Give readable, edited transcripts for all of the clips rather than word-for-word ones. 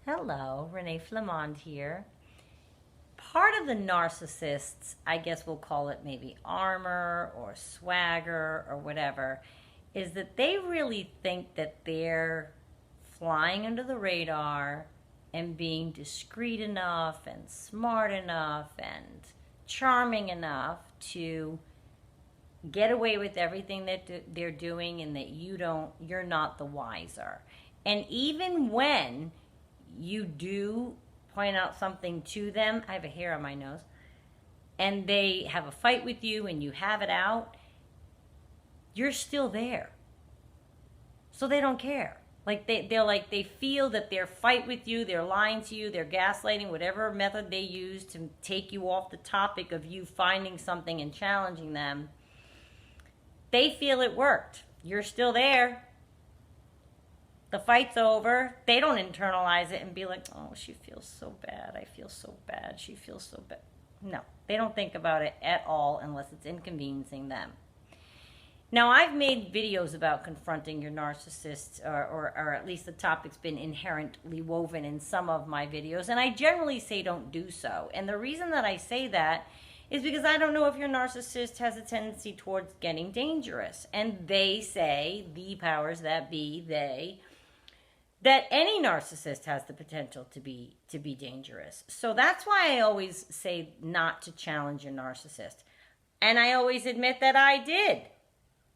Hello, Renee Flamond here. Part of the narcissists, I guess we'll call it maybe armor or swagger or whatever, is that they really think that they're flying under the radar and being discreet enough and smart enough and charming enough to get away with everything that they're doing, and that you're not the wiser. And even when you do point out something to them, I have a hair on my nose, and they have a fight with you and you have it out, you're still there. So they don't care. They feel that their fight with you, they're lying to you, they're gaslighting, whatever method they use to take you off the topic of you finding something and challenging them. They feel it worked. You're still there. The fight's over. They don't internalize it and be like, oh, she feels so bad. I feel so bad. She feels so bad. No, they don't think about it at all unless it's inconveniencing them. Now, I've made videos about confronting your narcissist, or at least the topic's been inherently woven in some of my videos, and I generally say don't do so. And the reason that I say that is because I don't know if your narcissist has a tendency towards getting dangerous. And they say, the powers that be, that any narcissist has the potential to be dangerous. So that's why I always say not to challenge your narcissist. And I always admit that I did.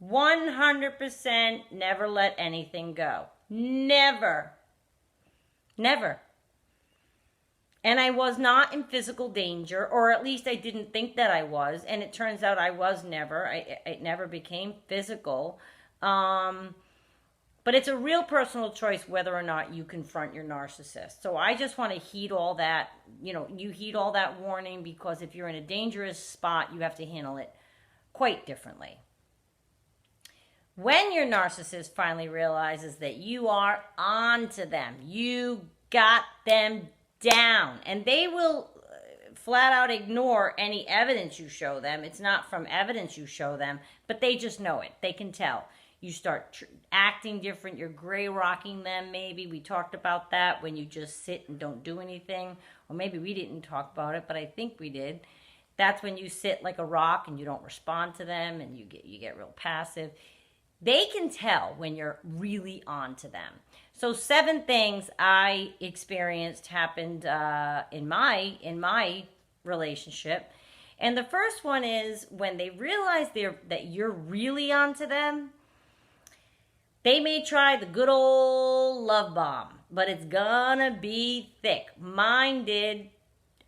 100% never let anything go. Never. Never. And I was not in physical danger, or at least I didn't think that I was. And it turns out I was never. It never became physical. But it's a real personal choice whether or not you confront your narcissist. So I just want to heed all that, you heed all that warning, because if you're in a dangerous spot, you have to handle it quite differently. When your narcissist finally realizes that you are on to them, you got them down, and they will flat out ignore any evidence you show them. It's not from evidence you show them, but they just know it. They can tell. You start acting different. You're gray rocking them, maybe. We talked about that, when you just sit and don't do anything. Or maybe we didn't talk about it, but I think we did. That's when you sit like a rock and you don't respond to them, and you get real passive. They can tell when you're really on to them. So 7 things I experienced happened in my relationship. And the first one is when they realize that you're really onto them, they may try the good old love bomb, but it's gonna be thick. Mine did.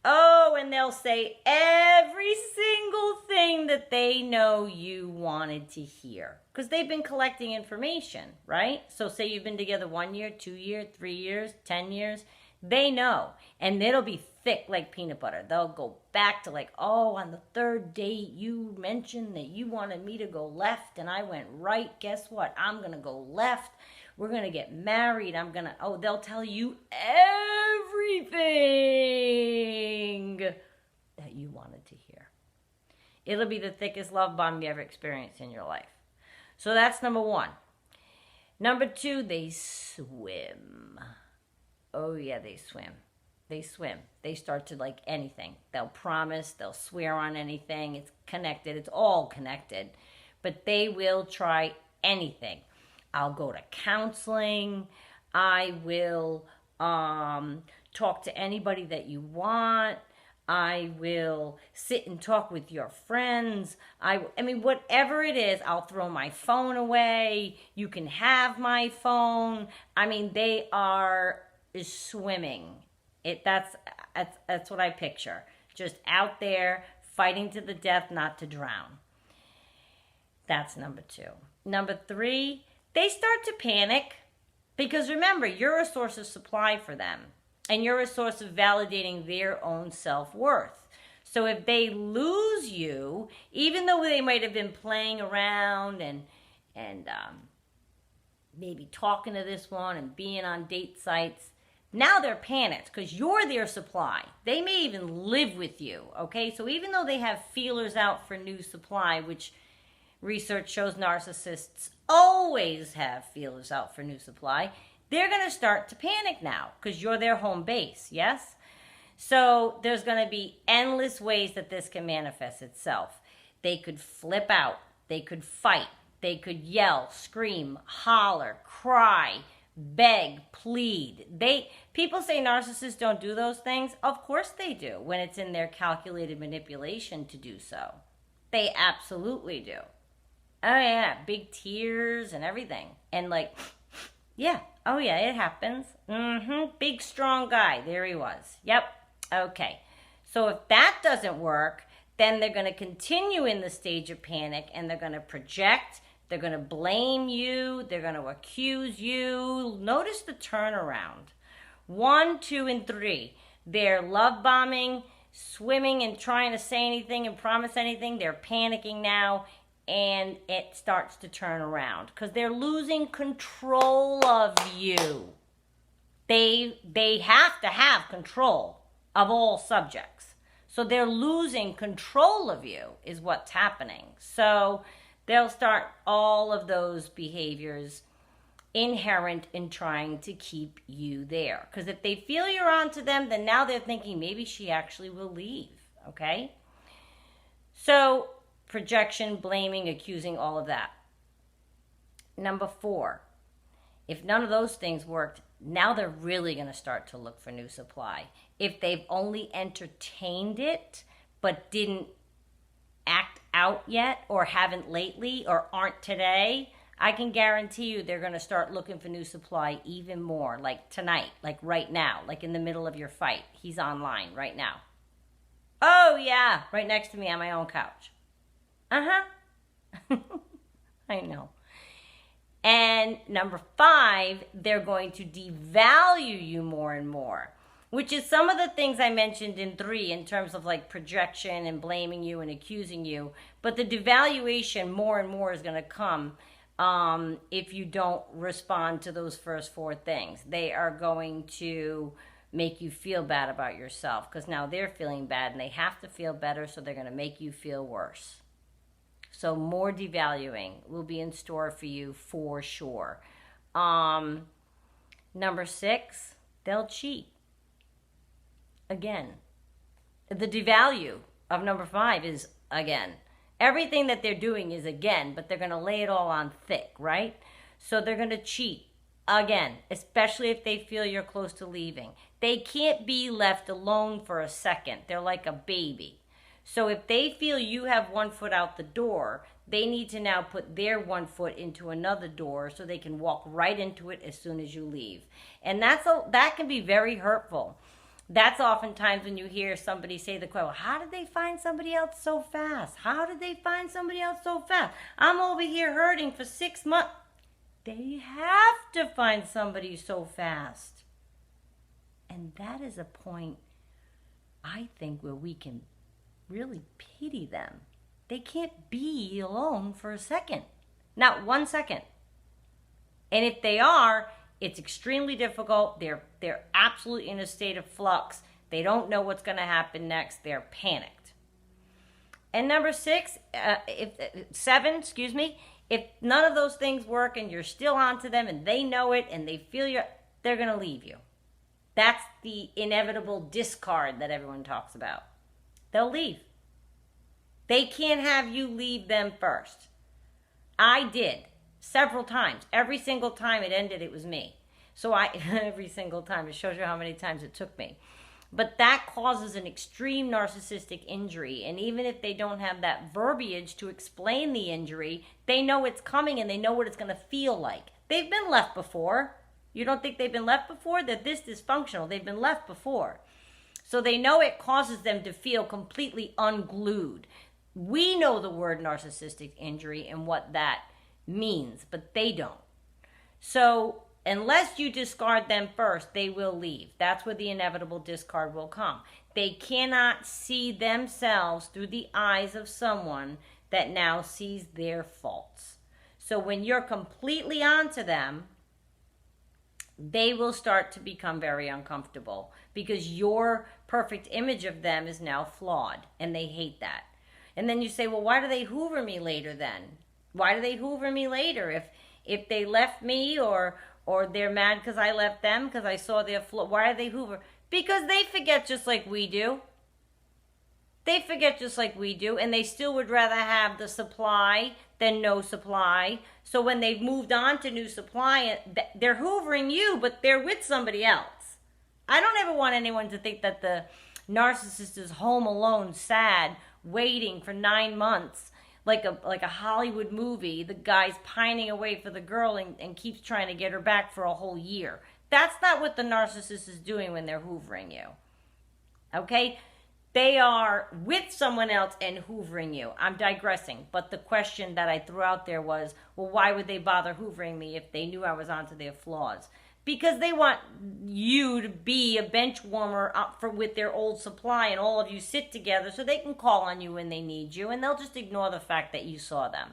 Oh, and they'll say every single thing that they know you wanted to hear, because they've been collecting information, right? So say you've been together 1 year, 2 years, 3 years, 10 years. They know, and it'll be thick like peanut butter. They'll go back to like, oh, on the 3rd date, you mentioned that you wanted me to go left, and I went right. Guess what? I'm going to go left. We're going to get married. They'll tell you everything that you wanted to hear. It'll be the thickest love bomb you ever experienced in your life. So that's number 1. Number 2, they swim. Oh yeah, they swim. They swim. They start to like anything. They'll promise, they'll swear on anything. It's connected. It's all connected. But they will try anything. I'll go to counseling. I will talk to anybody that you want. I will sit and talk with your friends. I mean, whatever it is, I'll throw my phone away. You can have my phone. I mean, they are swimming. That's what I picture. Just out there fighting to the death, not to drown. That's number 2. Number 3, they start to panic, because remember, you're a source of supply for them, and you're a source of validating their own self-worth. So if they lose you, even though they might have been playing around and maybe talking to this one and being on date sites, now they're panicked because you're their supply. They may even live with you, okay? So even though they have feelers out for new supply, which research shows narcissists always have feelers out for new supply, they're going to start to panic now because you're their home base, yes? So there's going to be endless ways that this can manifest itself. They could flip out. They could fight. They could yell, scream, holler, cry, beg, plead. People say narcissists don't do those things. Of course they do when it's in their calculated manipulation to do so. They absolutely do. Oh yeah, big tears and everything. And like, yeah, oh yeah, it happens. Big strong guy. There he was. Yep. Okay. So if that doesn't work, then they're going to continue in the stage of panic and they're going to project. They're going to blame you. They're going to accuse you. Notice the turnaround. 1, 2, and 3. They're love bombing, swimming and trying to say anything and promise anything. They're panicking now, and it starts to turn around because they're losing control of you. They have to have control of all subjects. So they're losing control of you is what's happening. So they'll start all of those behaviors inherent in trying to keep you there. Because if they feel you're onto them, then now they're thinking maybe she actually will leave, okay? So projection, blaming, accusing, all of that. Number 4, if none of those things worked, now they're really going to start to look for new supply. If they've only entertained it but didn't act out yet or haven't lately or aren't today, I can guarantee you they're going to start looking for new supply even more, like tonight, like right now, like in the middle of your fight. He's online right now. Oh, yeah, right next to me on my own couch. I know. And number 5, they're going to devalue you more and more, which is some of the things I mentioned in 3 in terms of like projection and blaming you and accusing you. But the devaluation more and more is going to come if you don't respond to those first 4 things. They are going to make you feel bad about yourself because now they're feeling bad and they have to feel better, so they're going to make you feel worse. So more devaluing will be in store for you for sure. Number 6, they'll cheat. Again, the devalue of number 5 is again. Everything that they're doing is again, but they're going to lay it all on thick, right? So they're going to cheat again, especially if they feel you're close to leaving. They can't be left alone for a second. They're like a baby. So if they feel you have one foot out the door, they need to now put their one foot into another door so they can walk right into it as soon as you leave. And that can be very hurtful. That's oftentimes when you hear somebody say the quote, how did they find somebody else so fast? How did they find somebody else so fast? I'm over here hurting for 6 months. They have to find somebody so fast. And that is a point, I think, where we can really pity them. They can't be alone for a second. Not 1 second. And if they are, it's extremely difficult. They're absolutely in a state of flux. They don't know what's going to happen next. They're panicked. And number 7, if none of those things work and you're still onto them and they know it and they feel they're going to leave you. That's the inevitable discard that everyone talks about. They'll leave. They can't have you leave them first. I did. Several times. Every single time it ended, it was me. So every single time, it shows you how many times it took me. But that causes an extreme narcissistic injury. And even if they don't have that verbiage to explain the injury, they know it's coming and they know what it's going to feel like. They've been left before. You don't think they've been left before? They're this dysfunctional. They've been left before. So they know it causes them to feel completely unglued. We know the word narcissistic injury and what that means, but they don't. So unless you discard them first, they will leave. That's where the inevitable discard will come. They cannot see themselves through the eyes of someone that now sees their faults. So when you're completely onto them, they will start to become very uncomfortable because your perfect image of them is now flawed, and they hate that. And then you say, well, why do they hoover me later then? Why do they hoover me later? If they left me or or they're mad because I left them because I saw their floor. Why are they hoover? Because they forget just like we do. They forget just like we do, and they still would rather have the supply than no supply. So when they've moved on to new supply, they're hoovering you, but they're with somebody else. I don't ever want anyone to think that the narcissist is home alone, sad, waiting for 9 months, like a Hollywood movie. The guy's pining away for the girl and keeps trying to get her back for a whole year. That's not what the narcissist is doing when they're hoovering you. Okay? They are with someone else and hoovering you. I'm digressing. But the question that I threw out there was, well, why would they bother hoovering me if they knew I was onto their flaws? Because they want you to be a bench warmer with their old supply, and all of you sit together so they can call on you when they need you, and they'll just ignore the fact that you saw them.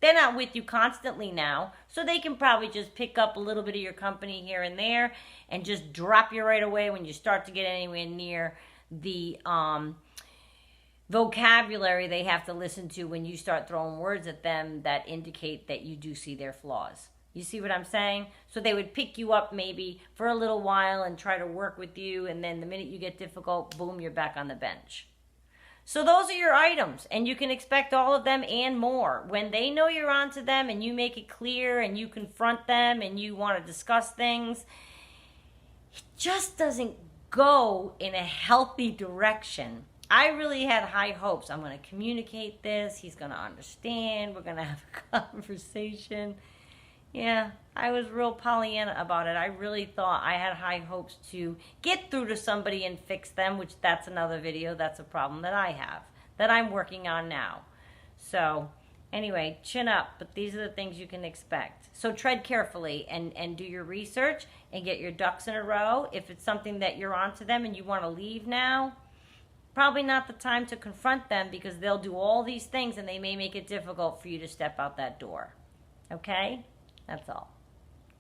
They're not with you constantly now, so they can probably just pick up a little bit of your company here and there and just drop you right away when you start to get anywhere near the vocabulary they have to listen to when you start throwing words at them that indicate that you do see their flaws. You see what I'm saying? So they would pick you up maybe for a little while and try to work with you, and then the minute you get difficult, boom, you're back on the bench. So those are your items, and you can expect all of them and more. When they know you're onto them and you make it clear and you confront them and you want to discuss things, it just doesn't go in a healthy direction. I really had high hopes. I'm going to communicate this. He's going to understand. We're going to have a conversation. Yeah, I was real Pollyanna about it. I really thought I had high hopes to get through to somebody and fix them, which that's another video. That's a problem that I have, that I'm working on now. So anyway, chin up, but these are the things you can expect. So tread carefully and do your research and get your ducks in a row. If it's something that you're onto them and you want to leave now, probably not the time to confront them, because they'll do all these things and they may make it difficult for you to step out that door. Okay? That's all.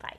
Bye.